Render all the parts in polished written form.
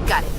Got it.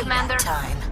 Commander. Time.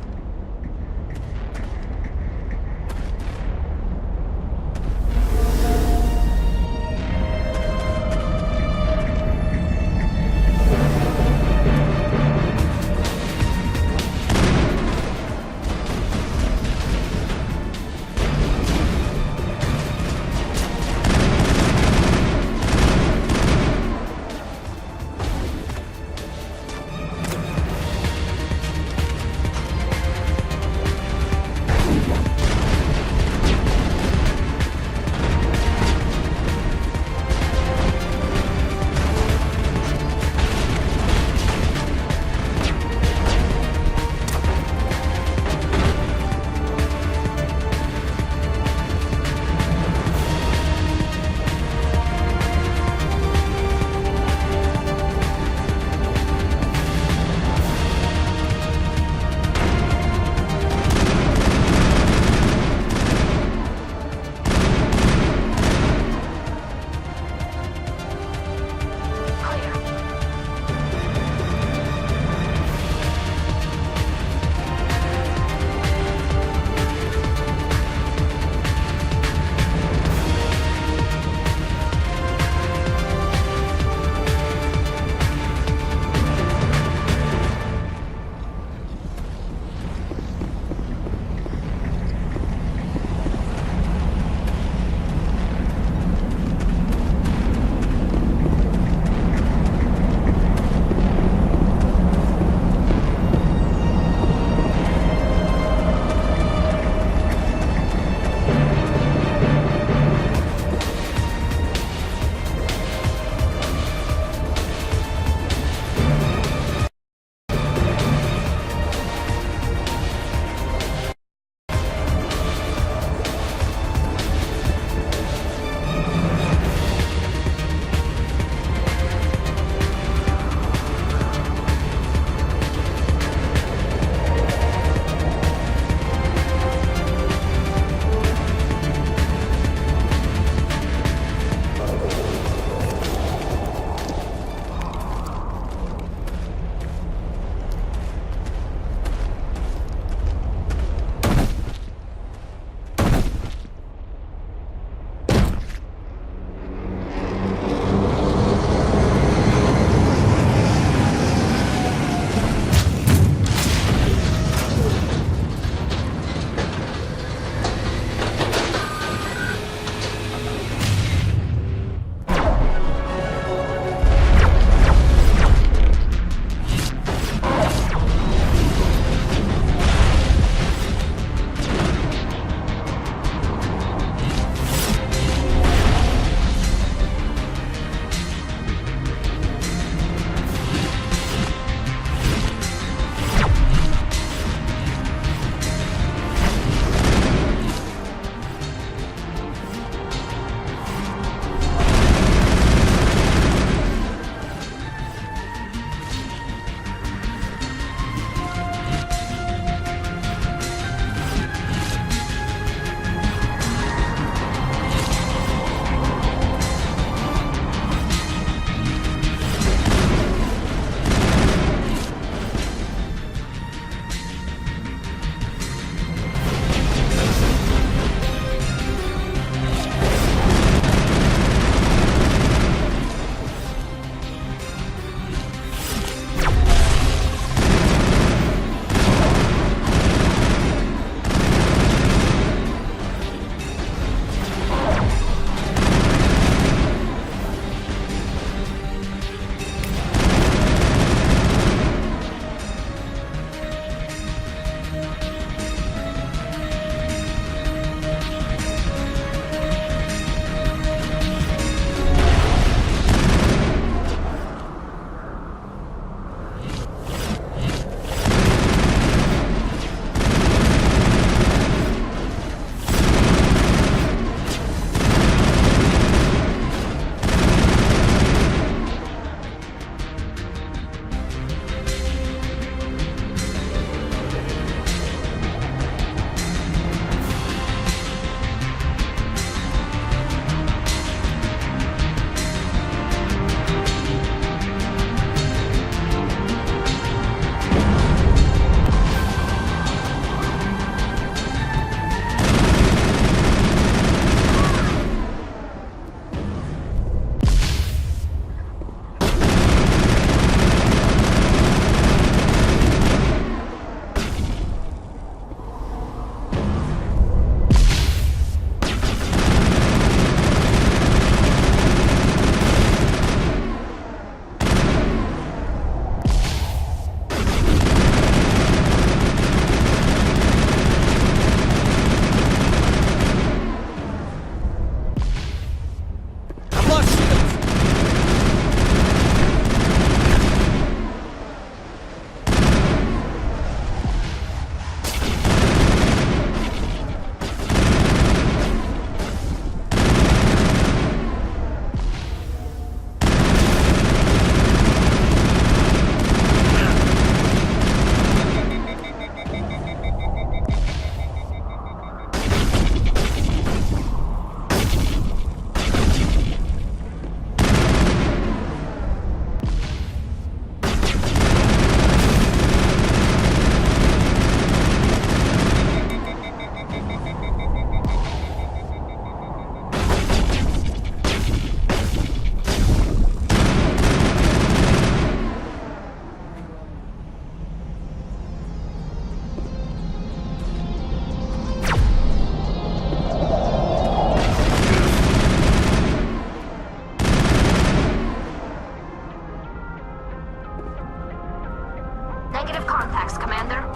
Negative contacts, Commander.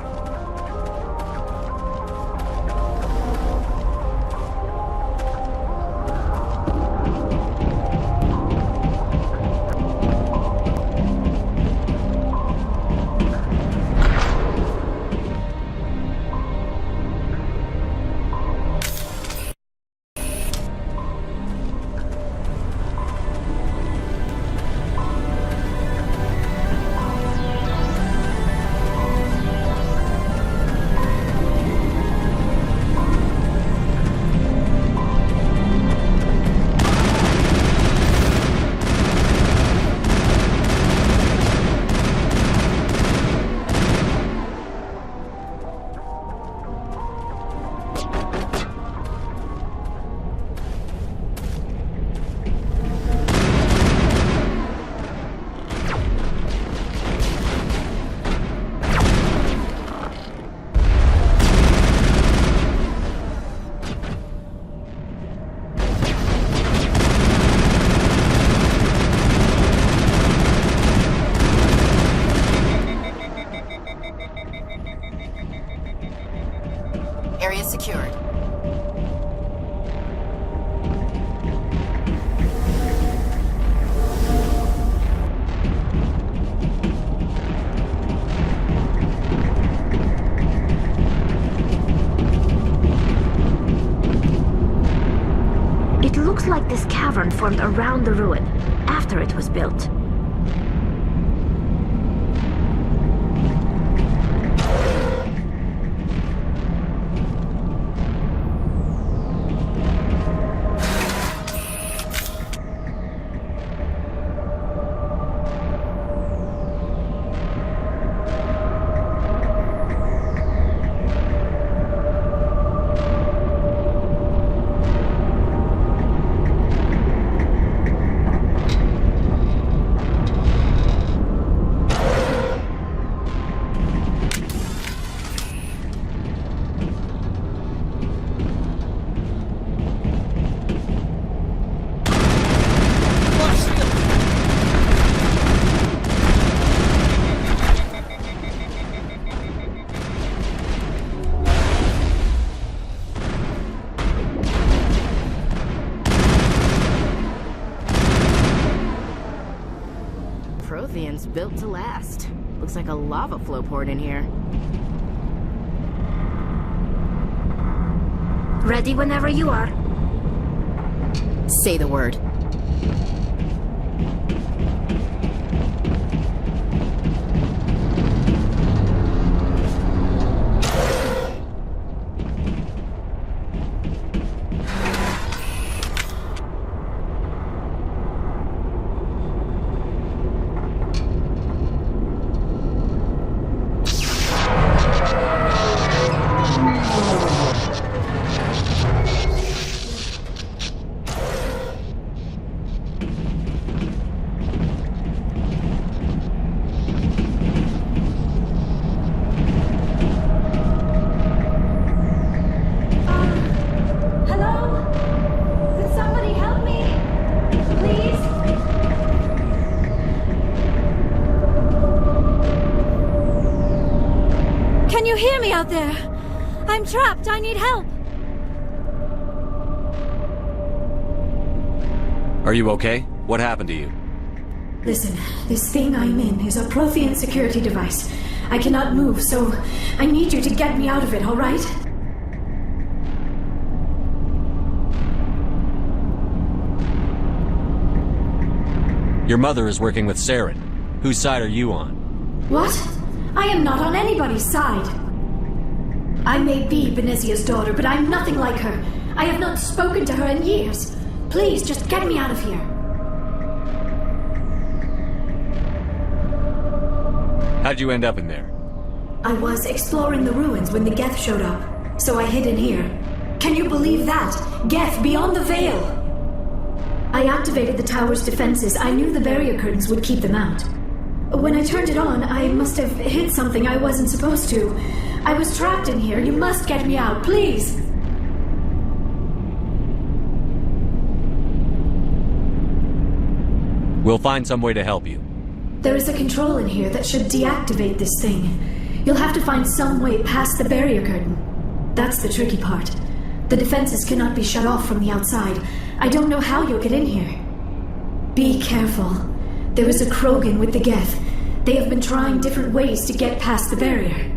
Area secured. It looks like this cavern formed around the ruin, after it was built. Prothean's built to last. Looks like a lava flow poured in here. Ready whenever you are. Say the word. Can you hear me out there? I'm trapped. I need help. Are you okay? What happened to you? Listen, this thing I'm in is a Prothean security device. I cannot move, so I need you to get me out of it, all right? Your mother is working with Saren. Whose side are you on? What? I am not on anybody's side. I may be Benezia's daughter, but I'm nothing like her. I have not spoken to her in years. Please, just get me out of here. How'd you end up in there? I was exploring the ruins when the Geth showed up, so I hid in here. Can you believe that? Geth beyond the veil! I activated the tower's defenses. I knew the barrier curtains would keep them out. When I turned it on, I must have hit something I wasn't supposed to. I was trapped in here. You must get me out, please! We'll find some way to help you. There is a control in here that should deactivate this thing. You'll have to find some way past the barrier curtain. That's the tricky part. The defenses cannot be shut off from the outside. I don't know how you'll get in here. Be careful. There is a Krogan with the Geth. They have been trying different ways to get past the barrier.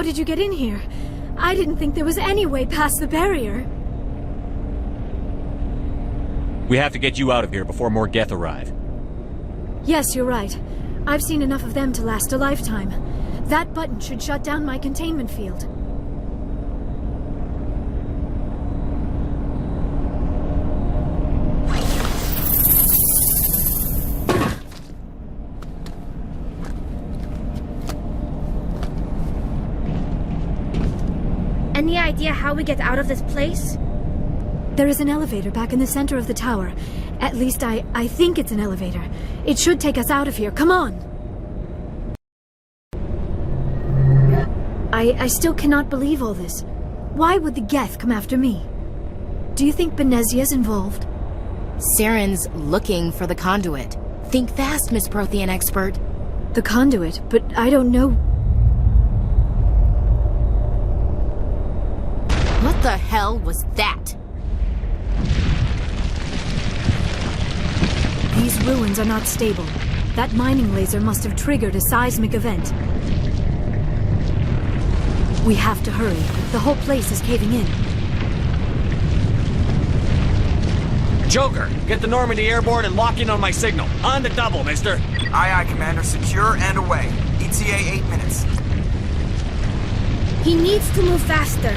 did you get in here? I didn't think there was any way past the barrier. We have to get you out of here before more Geth arrive. Yes, you're right. I've seen enough of them to last a lifetime. That button should shut down my containment field. Any idea how we get out of this place? There is an elevator back in the center of the tower. At least I think it's an elevator. It should take us out of here. Come on! I still cannot believe all this. Why would the Geth come after me? Do you think Benezia's involved? Saren's looking for the conduit. Think fast, Miss Prothean expert. The conduit? But I don't know... What the hell was that? These ruins are not stable. That mining laser must have triggered a seismic event. We have to hurry. The whole place is caving in. Joker, get the Normandy airborne and lock in on my signal. On the double, mister. Aye, aye, Commander. Secure and away. ETA 8 minutes. He needs to move faster.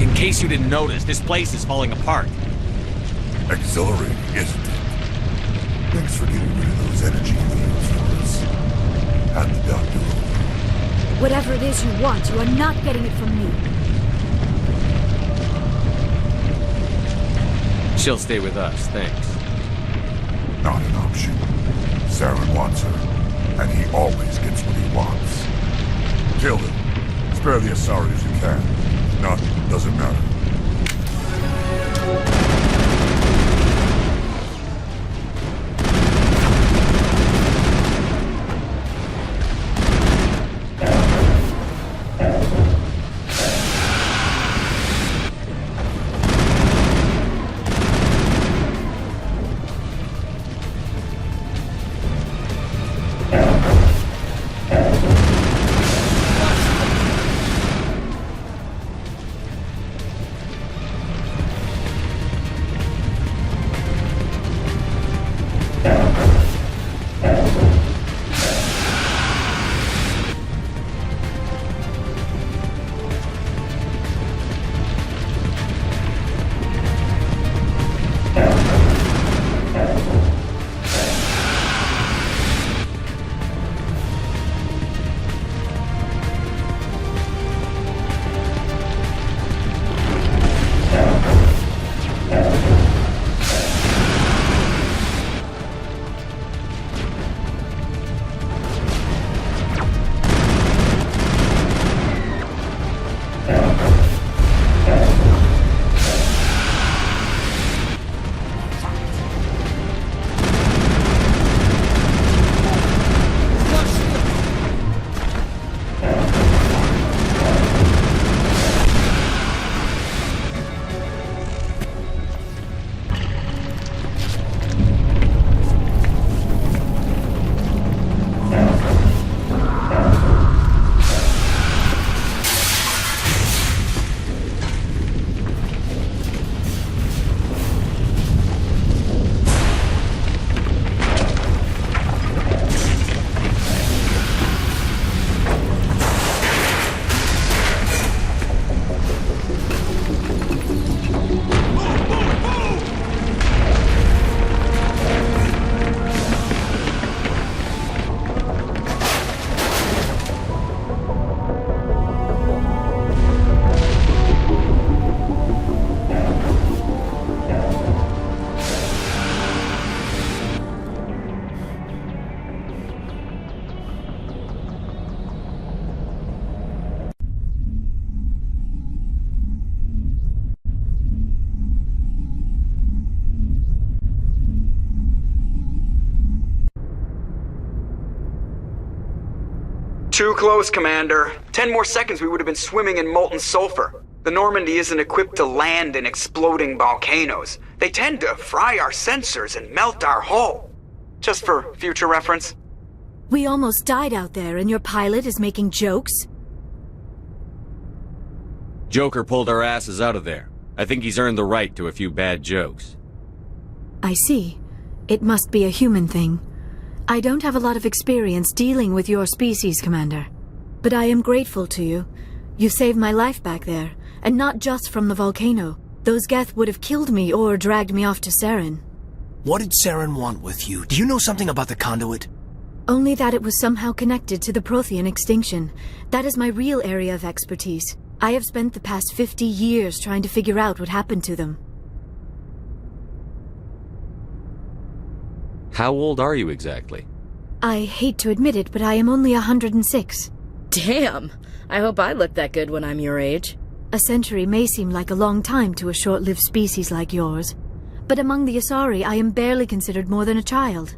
In case you didn't notice, this place is falling apart. Exhilarating, isn't it? Thanks for getting rid of those energy fields for us. Hand the doctor over. Whatever it is you want, you are not getting it from me. She'll stay with us, thanks. Not an option. Saren wants her, and he always gets what he wants. Kill him. Spare the Asari if you can. If not, doesn't matter. Too close, Commander. 10 more seconds we would have been swimming in molten sulfur. The Normandy isn't equipped to land in exploding volcanoes. They tend to fry our sensors and melt our hull. Just for future reference. We almost died out there and your pilot is making jokes? Joker pulled our asses out of there. I think he's earned the right to a few bad jokes. I see. It must be a human thing. I don't have a lot of experience dealing with your species, Commander. But I am grateful to you. You saved my life back there, and not just from the volcano. Those Geth would have killed me or dragged me off to Saren. What did Saren want with you? Do you know something about the conduit? Only that it was somehow connected to the Prothean extinction. That is my real area of expertise. I have spent the past 50 years trying to figure out what happened to them. How old are you exactly? I hate to admit it, but I am only 106. Damn! I hope I look that good when I'm your age. A century may seem like a long time to a short-lived species like yours, but among the Asari I am barely considered more than a child.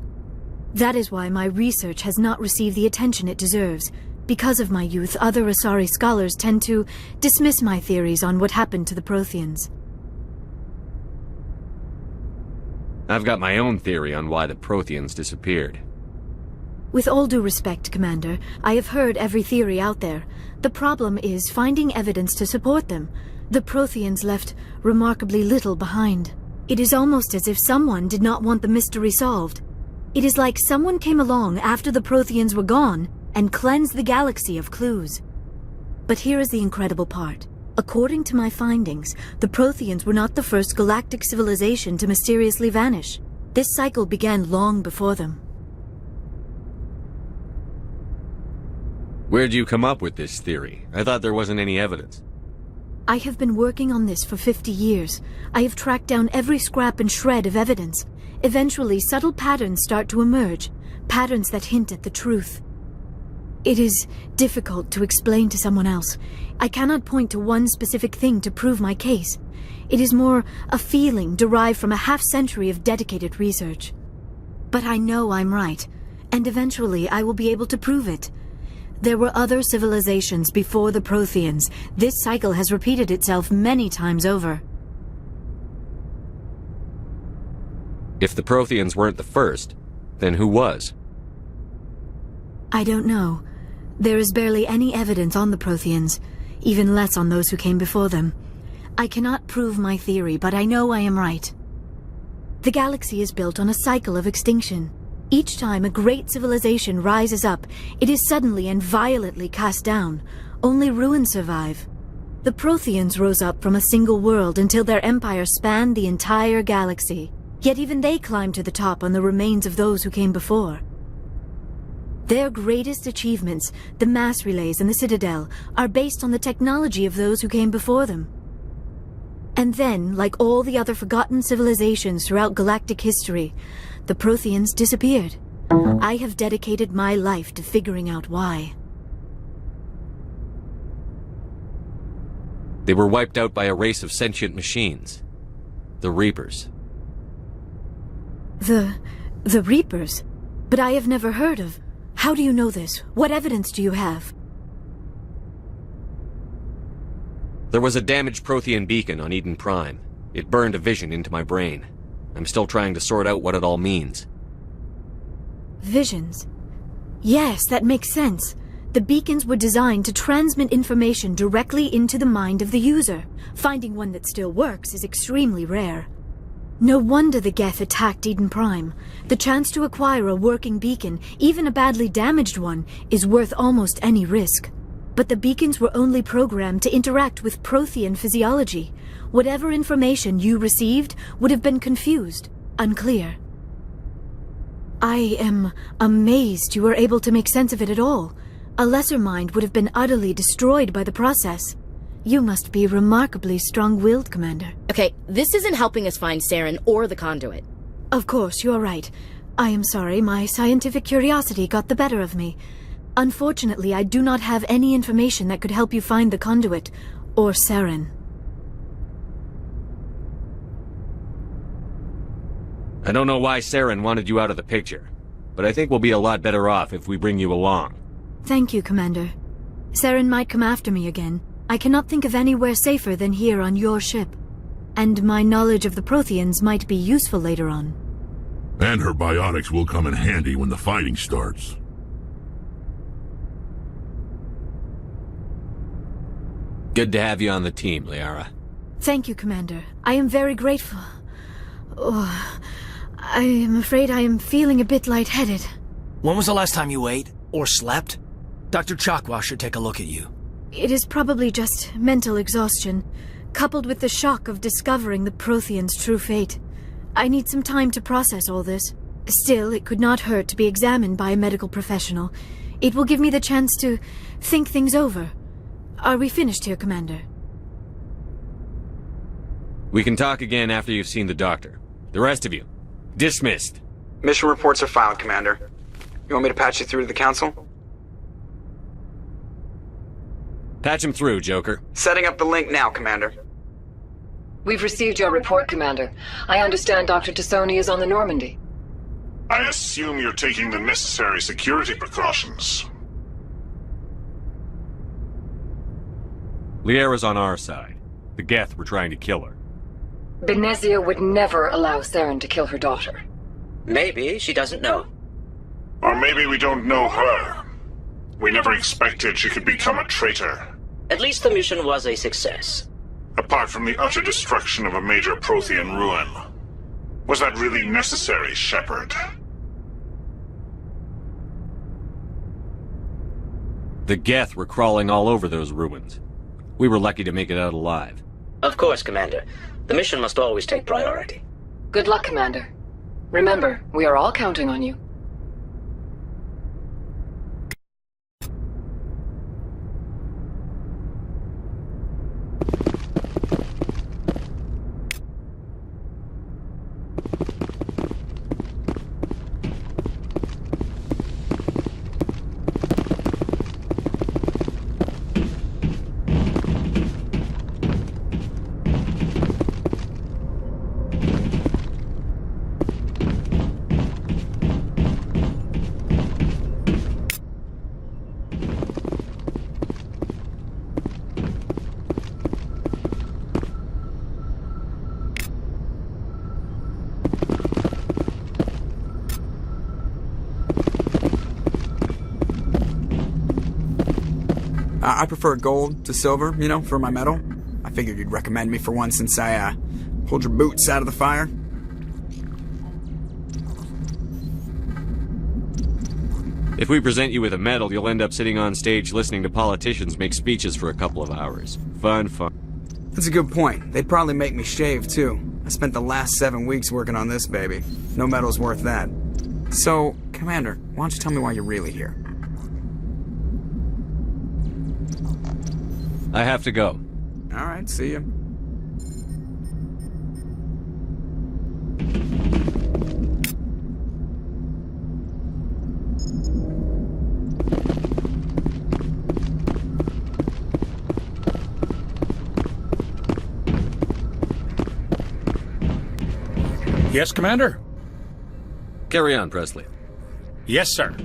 That is why my research has not received the attention it deserves. Because of my youth, other Asari scholars tend to dismiss my theories on what happened to the Protheans. I've got my own theory on why the Protheans disappeared. With all due respect, Commander, I have heard every theory out there. The problem is finding evidence to support them. The Protheans left remarkably little behind. It is almost as if someone did not want the mystery solved. It is like someone came along after the Protheans were gone and cleansed the galaxy of clues. But here is the incredible part. According to my findings, the Protheans were not the first galactic civilization to mysteriously vanish. This cycle began long before them. Where'd you come up with this theory? I thought there wasn't any evidence. I have been working on this for 50 years. I have tracked down every scrap and shred of evidence. Eventually, subtle patterns start to emerge, patterns that hint at the truth. It is difficult to explain to someone else. I cannot point to one specific thing to prove my case. It is more a feeling derived from a half-century of dedicated research. But I know I'm right, and eventually I will be able to prove it. There were other civilizations before the Protheans. This cycle has repeated itself many times over. If the Protheans weren't the first, then who was? I don't know. There is barely any evidence on the Protheans, even less on those who came before them. I cannot prove my theory, but I know I am right. The galaxy is built on a cycle of extinction. Each time a great civilization rises up, it is suddenly and violently cast down. Only ruins survive. The Protheans rose up from a single world until their empire spanned the entire galaxy. Yet even they climbed to the top on the remains of those who came before. Their greatest achievements, the mass relays and the Citadel, are based on the technology of those who came before them. And then, like all the other forgotten civilizations throughout galactic history, the Protheans disappeared. I have dedicated my life to figuring out why. They were wiped out by a race of sentient machines. The Reapers. The Reapers? But I have never heard of... How do you know this? What evidence do you have? There was a damaged Prothean beacon on Eden Prime. It burned a vision into my brain. I'm still trying to sort out what it all means. Visions? Yes, that makes sense. The beacons were designed to transmit information directly into the mind of the user. Finding one that still works is extremely rare. No wonder the Geth attacked Eden Prime. The chance to acquire a working beacon, even a badly damaged one, is worth almost any risk. But the beacons were only programmed to interact with Prothean physiology. Whatever information you received would have been confused, unclear. I am amazed you were able to make sense of it at all. A lesser mind would have been utterly destroyed by the process. You must be remarkably strong-willed, Commander. Okay, this isn't helping us find Saren or the conduit. Of course, you are right. I am sorry, my scientific curiosity got the better of me. Unfortunately, I do not have any information that could help you find the conduit, or Saren. I don't know why Saren wanted you out of the picture, but I think we'll be a lot better off if we bring you along. Thank you, Commander. Saren might come after me again. I cannot think of anywhere safer than here on your ship. And my knowledge of the Protheans might be useful later on. And her biotics will come in handy when the fighting starts. Good to have you on the team, Liara. Thank you, Commander. I am very grateful. Oh, I am afraid I am feeling a bit lightheaded. When was the last time you ate? Or slept? Dr. Chakwa should take a look at you. It is probably just mental exhaustion, coupled with the shock of discovering the Protheans' true fate. I need some time to process all this. Still, it could not hurt to be examined by a medical professional. It will give me the chance to think things over. Are we finished here, Commander? We can talk again after you've seen the doctor. The rest of you, dismissed. Mission reports are filed, Commander. You want me to patch you through to the Council? Patch him through, Joker. Setting up the link now, Commander. We've received your report, Commander. I understand Dr. Tassoni is on the Normandy. I assume you're taking the necessary security precautions. Liara's on our side. The Geth were trying to kill her. Benezia would never allow Saren to kill her daughter. Maybe she doesn't know. Or maybe we don't know her. We never expected she could become a traitor. At least the mission was a success. Apart from the utter destruction of a major Prothean ruin. Was that really necessary, Shepard? The Geth were crawling all over those ruins. We were lucky to make it out alive. Of course, Commander. The mission must always take priority. Good luck, Commander. Remember, we are all counting on you. I prefer gold to silver, you know, for my medal. I figured you'd recommend me for one since I, pulled your boots out of the fire. If we present you with a medal, you'll end up sitting on stage listening to politicians make speeches for a couple of hours. Fun. That's a good point. They'd probably make me shave, too. I spent the last 7 weeks working on this baby. No medal's worth that. So, Commander, why don't you tell me why you're really here? I have to go. Alright, see ya. Yes, Commander? Carry on, Presley. Yes, sir.